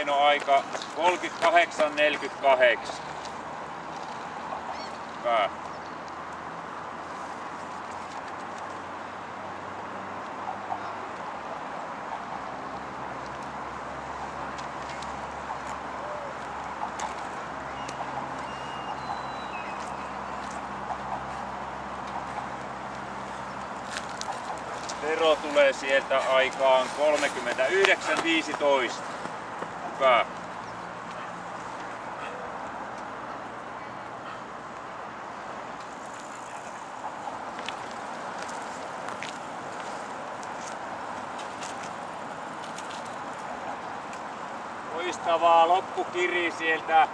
painoaika 38,48. Hyvä. Tero tulee sieltä aikaan 39,15. Hyvä. Loistavaa loppukiri sieltä.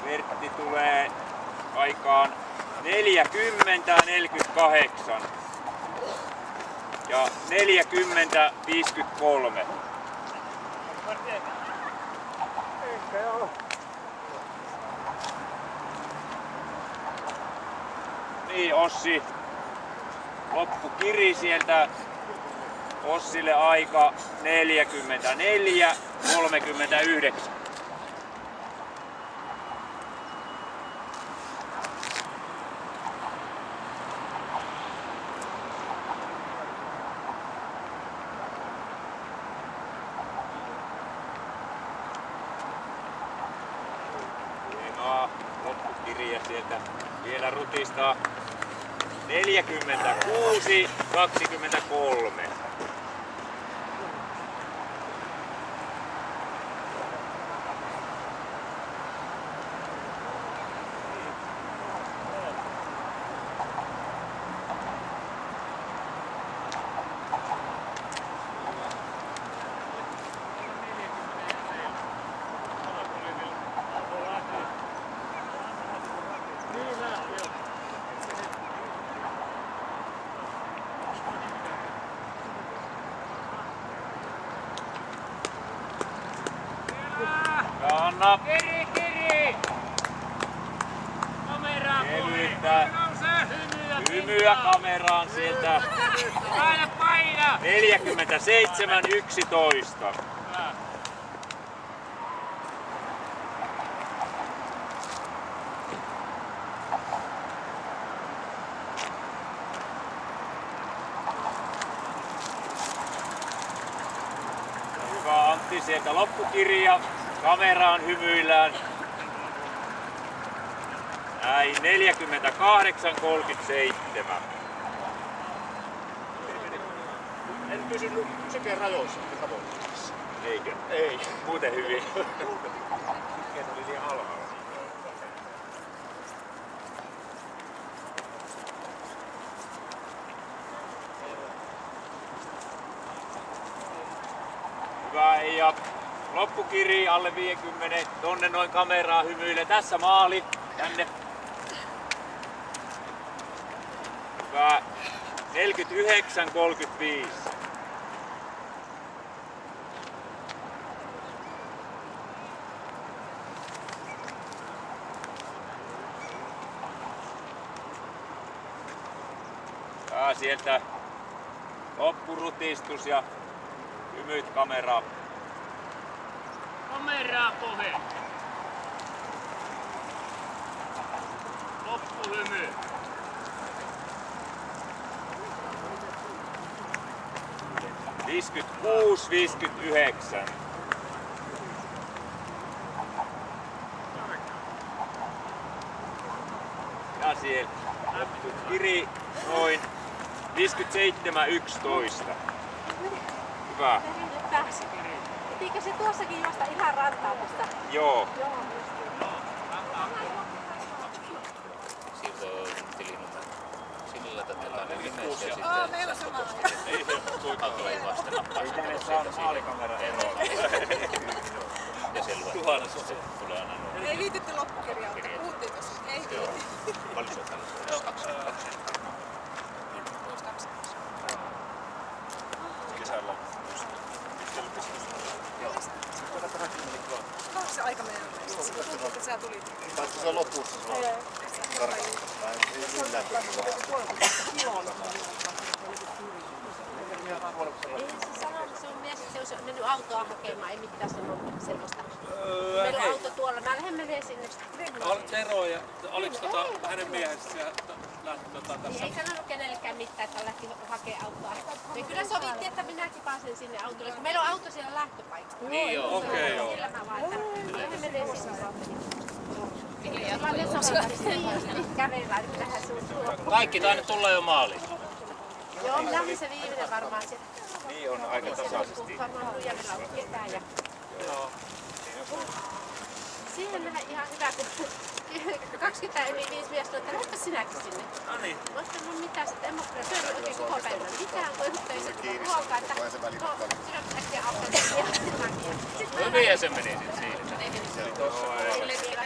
Vertti tulee aikaan 40,48 ja 40,53. Niin, Ossi. Loppukiri sieltä. Ossille aika 44,39. Loppukirja sieltä vielä rutistaa 46,23. Anna. Kiri! Kameraan Kevyttä. Hymyä kameraan sieltä. Paina! 47,11. Hyvä Antti sieltä loppukirja. Kameraan hymyillään. Näin 48,37. En pysynyt sekään rajoissa tavoitteessa. Eikö? Ei. Muuten hyvin. Mikä oli liian alhaalla. Hyvä ja loppukiri alle 50, tonne noin kameraa hymyilee. Tässä maali, tänne. Hyvä. 49,35. Sieltä loppurutistus ja hymyt kameraa. Kameraa pohe! Loppuhymy! — 56,59. Ja siellä loppukiri noin 57,11. Hyvä. Pitikö se tuossakin juosta ihan rantaan tästä? Joo. Siirtotilinumero. Sillä laitetaan ne nimet ja sitten meillä on sama. ei se autolla ei vasta nappaa. Ei tänne saa maalikamera eroon. Ja se luetaan. Se tulee aina noin. Ei liitytty loppukirjaan, puhuttiin tossa. Ei liity. Paljon se on tällaista? 22. Kesällä. Kauan se aika menee? Sitten tuntuu, että sä tulit. Päästä se lopussa sulla. Ei millään. Ei se sanonut, se on mies, että se olisi mennyt autoa hakemaan, ei mitään sanonut sellaista. Meillä on auto tuolla, mä lähden menee sinne. Tero ja oliko hänen miehensä siellä tässä? Ei sanonut kenellekään mitään, että lähti hakemaan autoa. Me kyllä sovittiin, että minäkin pääsen sinne autolle, koska meillä on auto siellä lähtöpaikalla. Niin joo. Okei joo. Sillä mä vaan, että lähden menee sinne. Kävellään nyt tähän suuntaan. Kaikki taine tulla jo maaliin. Joo, minä olin se viimeinen varmaan se. Niin on aika tasaisesti. Varmaan Huijanilla on ketään. Ja... Siihen nähdään ihan hyvä, kun 20 yli 5 miestä, että lähdepä sinäkin sinne. No niin. Mä oon sanonut mitään, että en mä kyllä syönyt oikein koko päivän mitään, kun töissä tulee ruokaa, että syöt äkkiä auttaa. Hyvin ja se meni sitten siinä. Sille vielä